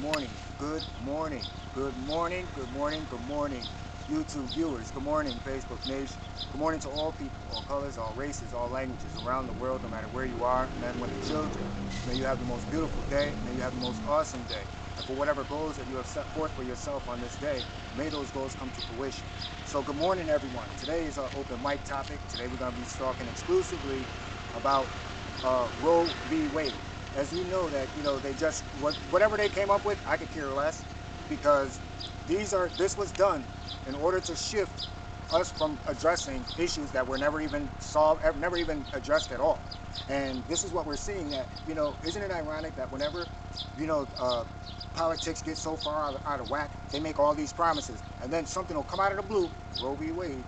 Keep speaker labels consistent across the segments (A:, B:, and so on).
A: morning, good morning, good morning, good morning, good morning, YouTube viewers. Good morning, Facebook Nation. Good morning to all people, all colors, all races, all languages around the world, no matter where you are, men, women, children. May you have the most beautiful day. May you have the most awesome day. And for whatever goals that you have set forth for yourself on this day, may those goals come to fruition. So good morning, everyone. Today is our open mic topic. Today we're going to be talking exclusively about Roe v. Wade. As you know that, they just, whatever they came up with, I could care less, because this was done in order to shift us from addressing issues that were never even solved, never even addressed at all. And this is what we're seeing, that, isn't it ironic that whenever, politics get so far out of whack, they make all these promises, and then something will come out of the blue, Roe v. Wade,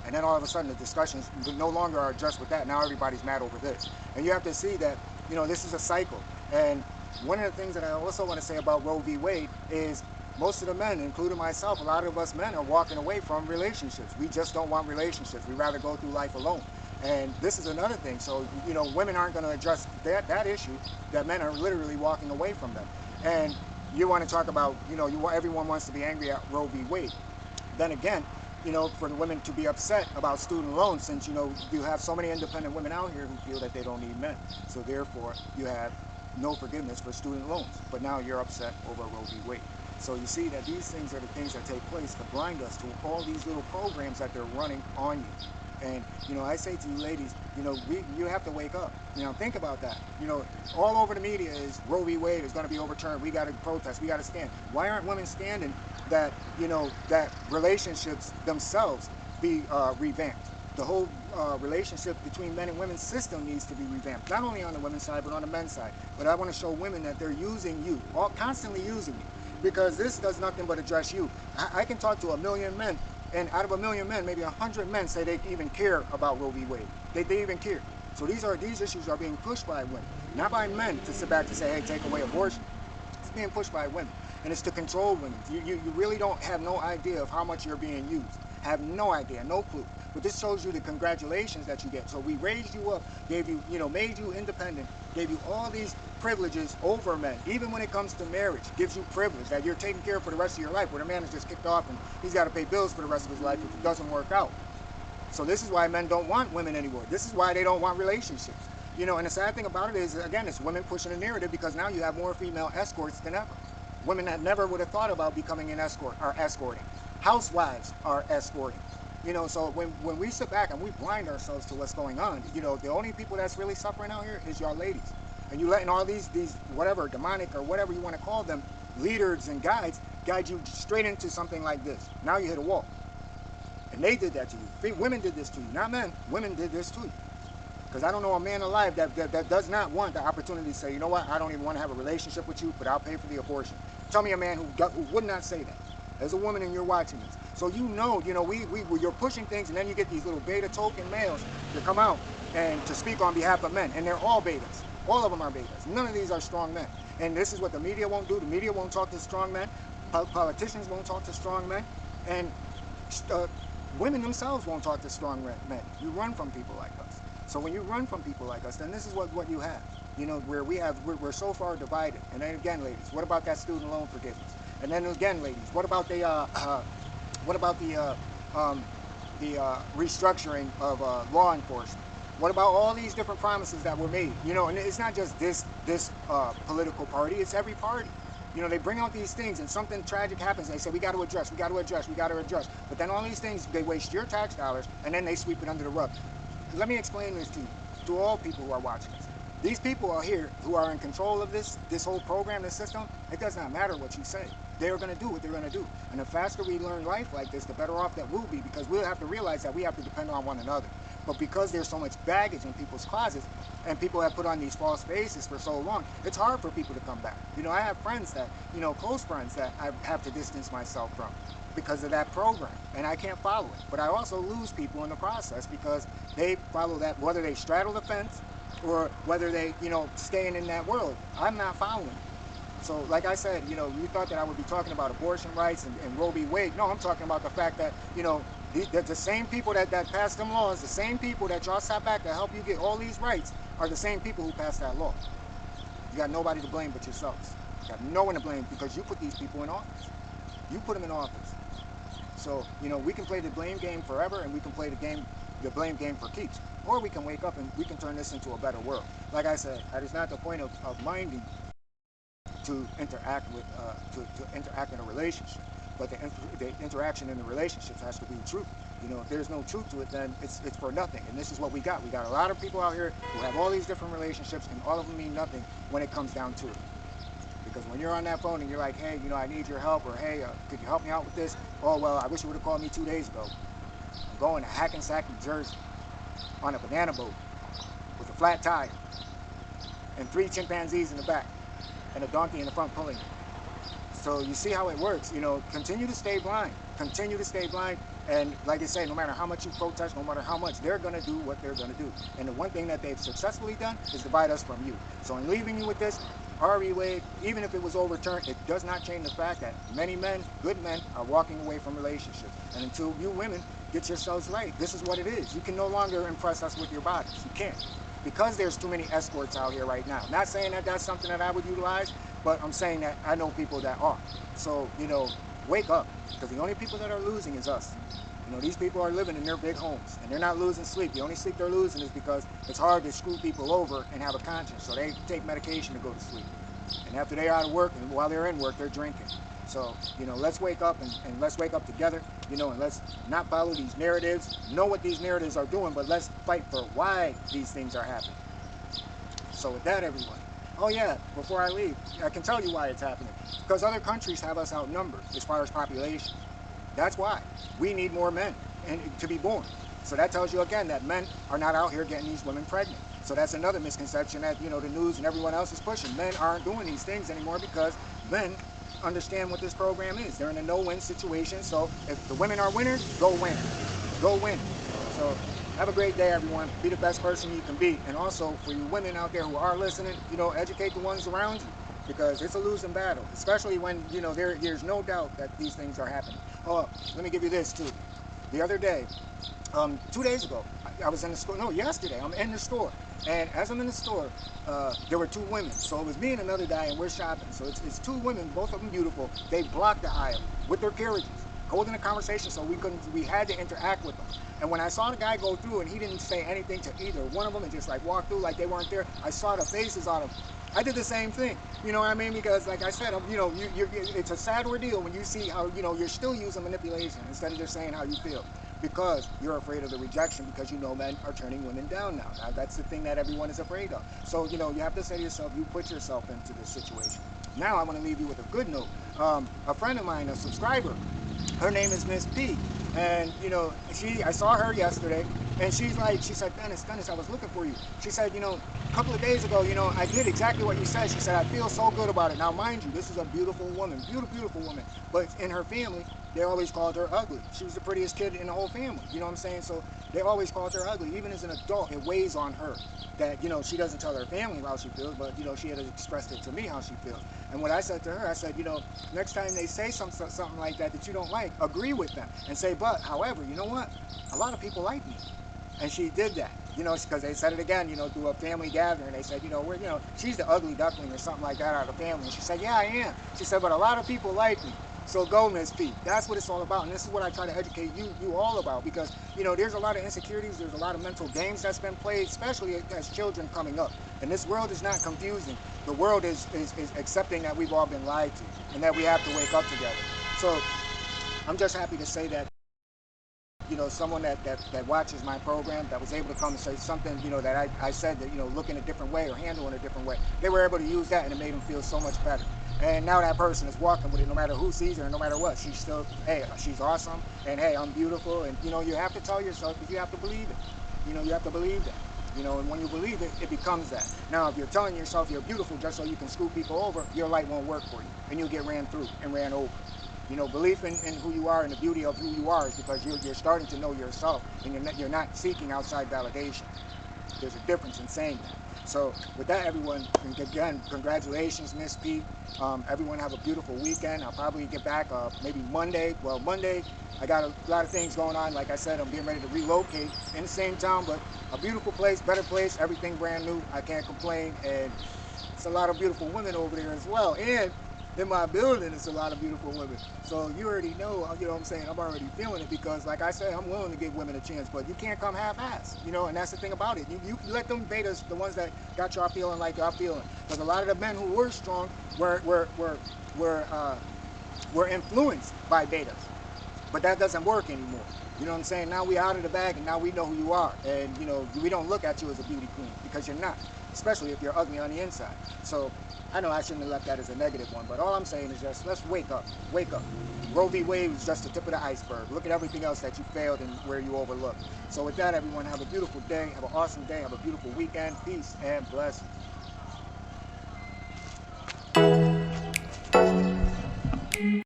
A: and then all of a sudden the discussions no longer are addressed with that. Now everybody's mad over this. And you have to see that, this is a cycle. And one of the things that I also want to say about Roe v. Wade is most of the men, including myself, a lot of us men are walking away from relationships. We just don't want relationships. We'd rather go through life alone. And this is another thing. So, women aren't going to address that issue, that men are literally walking away from them. And you want to talk about, everyone wants to be angry at Roe v. Wade. Then again, for the women to be upset about student loans, since, you have so many independent women out here who feel that they don't need men. So therefore, you have no forgiveness for student loans. But now you're upset over Roe v. Wade. So you see that these things are the things that take place to blind us to all these little programs that they're running on you. And, I say to you ladies, you have to wake up. Think about that. All over the media is Roe v. Wade is going to be overturned. We got to protest. We got to stand. Why aren't women standing that, that relationships themselves be revamped? The whole relationship between men and women system needs to be revamped. Not only on the women's side, but on the men's side. But I want to show women that they're using you, constantly using you. Because this does nothing but address you. I can talk to 1,000,000 men, and out of 1,000,000 men, maybe 100 men say they even care about Roe v. Wade. They even care. So these issues are being pushed by women, not by men to sit back to say, hey, take away abortion. It's being pushed by women, and it's to control women. You really don't have no idea of how much you're being used. Have no idea, no clue. But this shows you the congratulations that you get. So we raised you up, gave you, made you independent, gave you all these privileges over men. Even when it comes to marriage, gives you privilege that you're taken care of for the rest of your life, where the man is just kicked off and he's got to pay bills for the rest of his life if it doesn't work out. So this is why men don't want women anymore. This is why they don't want relationships. And the sad thing about it is, again, it's women pushing the narrative, because now you have more female escorts than ever. Women that never would have thought about becoming an escort are escorting. Housewives are escorting. So when we sit back and we blind ourselves to what's going on, the only people that's really suffering out here is y'all ladies. And you letting all these whatever, demonic or whatever you want to call them, leaders and guides, guide you straight into something like this. Now you hit a wall. And they did that to you. Women did this to you, not men. Women did this to you. Because I don't know a man alive that does not want the opportunity to say, you know what, I don't even want to have a relationship with you, but I'll pay for the abortion. Tell me a man who would not say that. As a woman and you're watching this. So you're pushing things, and then you get these little beta token males to come out and to speak on behalf of men. And they're all betas. All of them are betas. None of these are strong men. And this is what the media won't do. The media won't talk to strong men. Politicians won't talk to strong men. And women themselves won't talk to strong men. You run from people like us. So when you run from people like us, then this is what you have. Where we're so far divided. And then again, ladies, what about that student loan forgiveness? And then again, ladies, what about the restructuring of law enforcement? What about all these different promises that were made? And it's not just this political party; it's every party. They bring out these things, and something tragic happens. And they say we got to address, we got to address, we got to address. But then all these things, they waste your tax dollars, and then they sweep it under the rug. Let me explain this to you, to all people who are watching this. These people are here who are in control of this whole program, this system. It does not matter what you say. They're going to do what they're going to do. And the faster we learn life like this, the better off that we'll be, because we'll have to realize that we have to depend on one another. But because there's so much baggage in people's closets, and people have put on these false faces for so long, it's hard for people to come back. I have friends that, close friends that I have to distance myself from because of that program, and I can't follow it. But I also lose people in the process because they follow that, whether they straddle the fence or whether they, staying in that world. I'm not following. So like I said, you thought that I would be talking about abortion rights and Roe v. Wade. No, I'm talking about the fact that, the same people that passed them laws, the same people that y'all sat back to help you get all these rights, are the same people who passed that law. You got nobody to blame but yourselves. You have no one to blame because you put these people in office. You put them in office. So, you know, we can play the blame game forever, and we can play the blame game for keeps. Or we can wake up and we can turn this into a better world. Like I said, that is not the point of minding to interact with, to interact in a relationship. But the interaction in the relationships has to be true. You know, if there's no truth to it, then it's for nothing. And this is what we got. We got a lot of people out here who have all these different relationships, and all of them mean nothing when it comes down to it. Because when you're on that phone and you're like, hey, you know, I need your help, or hey, could you help me out with this? Oh, well, I wish you would have called me 2 days ago. I'm going to Hackensack, New Jersey on a banana boat with a flat tire and 3 chimpanzees in the back and a donkey in the front pulling it. So you see how it works. You know, continue to stay blind. Continue to stay blind. And like I say, no matter how much you protest, no matter how much, they're going to do what they're going to do. And the one thing that they've successfully done is divide us from you. So in leaving you with this, Roe v. Wade, even if it was overturned, it does not change the fact that many men, good men, are walking away from relationships. And until you women get yourselves right, this is what it is. You can no longer impress us with your bodies. You can't. Because there's too many escorts out here right now. Not saying that that's something that I would utilize, but I'm saying that I know people that are. So, you know, wake up. Because the only people that are losing is us. You know, these people are living in their big homes, and they're not losing sleep. The only sleep they're losing is because it's hard to screw people over and have a conscience. So they take medication to go to sleep. And after they're out of work, and while they're in work, they're drinking. So, you know, let's wake up and let's wake up together, you know, and let's not follow these narratives, know what these narratives are doing, but let's fight for why these things are happening. So with that, everyone, oh yeah, before I leave, I can tell you why it's happening. Because other countries have us outnumbered as far as population. That's why. We need more men to be born. So that tells you again that men are not out here getting these women pregnant. So that's another misconception that, you know, the news and everyone else is pushing. Men aren't doing these things anymore because men understand what this program is. They're in a no-win situation. So if the women are winners, go win. Go win. So have a great day, everyone. Be the best person you can be. And also, for you women out there who are listening, you know, educate the ones around you. Because it's a losing battle, especially when, you know, there's no doubt that these things are happening. Oh, let me give you this, too. The other day, 2 days ago, I was in the store. No, yesterday, I'm in the store. And as I'm in the store, there were 2 women. So it was me and another guy, and we're shopping. So it's 2 women, both of them beautiful. They blocked the aisle with their carriages, holding a conversation, so we had to interact with them. And when I saw the guy go through and he didn't say anything to either one of them and just like walk through like they weren't there, I saw the faces on them. I did the same thing, you know what I mean? Because like I said, you know, it's a sad ordeal when you see how, you know, you're still using manipulation instead of just saying how you feel. Because you're afraid of the rejection, because you know men are turning women down now. That's the thing that everyone is afraid of. So, you know, you have to say to yourself, you put yourself into this situation. Now I want to leave you with a good note. A friend of mine, a subscriber, her name is Miss P. And, you know, I saw her yesterday, and she said, Dennis, I was looking for you. She said, you know, a couple of days ago, you know, I did exactly what you said. She said, I feel so good about it. Now, mind you, this is a beautiful woman, beautiful woman. But in her family, they always called her ugly. She was the prettiest kid in the whole family. You know what I'm saying? So they always called her ugly. Even as an adult, it weighs on her that, you know, she doesn't tell her family how she feels, but, you know, she had expressed it to me how she feels. And what I said to her, I said, you know, next time they say something like that you don't like, agree with them and say, but, however, you know what? A lot of people like me. And she did that, you know, because they said it again, you know, through a family gathering. They said, you know, you know, she's the ugly duckling or something like that out of the family. And she said, yeah, I am. She said, but a lot of people like me. So go, Miss P. That's what it's all about. And this is what I try to educate you all about. Because, you know, there's a lot of insecurities. There's a lot of mental games that's been played, especially as children coming up. And this world is not confusing. The world is accepting that we've all been lied to and that we have to wake up together. So I'm just happy to say that, you know, someone that watches my program, that was able to come and say something, you know, that I said that, you know, look in a different way or handle in a different way. They were able to use that, and it made them feel so much better. And now that person is walking with it, no matter who sees her, and no matter what, she's still, hey, she's awesome, and hey, I'm beautiful, and, you know, you have to tell yourself, because you have to believe it. You know, you have to believe that. You know, and when you believe it, it becomes that. Now, if you're telling yourself you're beautiful just so you can screw people over, your light won't work for you, and you'll get ran through and ran over. You know, belief in who you are and the beauty of who you are is because you're starting to know yourself, and you're not seeking outside validation. There's a difference in saying that. So with that, everyone, again, congratulations, Miss P. Everyone have a beautiful weekend. I'll probably get back maybe Monday. Well, Monday, I got a lot of things going on. Like I said, I'm getting ready to relocate in the same town, but a beautiful place, better place, everything brand new. I can't complain. And it's a lot of beautiful women over there as well. And in my building, it's a lot of beautiful women. So you already know, you know what I'm saying? I'm already feeling it because, like I say, I'm willing to give women a chance, but you can't come half-assed, you know, and that's the thing about it. You let them betas, the ones that got y'all feeling like y'all feeling. Because a lot of the men who were strong were influenced by betas. But that doesn't work anymore. You know what I'm saying? Now we out of the bag and now we know who you are. And, you know, we don't look at you as a beauty queen because you're not, especially if you're ugly on the inside. So I know I shouldn't have left that as a negative one, but all I'm saying is just let's wake up. Wake up. Roe v. Wade was just the tip of the iceberg. Look at everything else that you failed and where you overlooked. So with that, everyone, have a beautiful day. Have an awesome day. Have a beautiful weekend. Peace and blessings.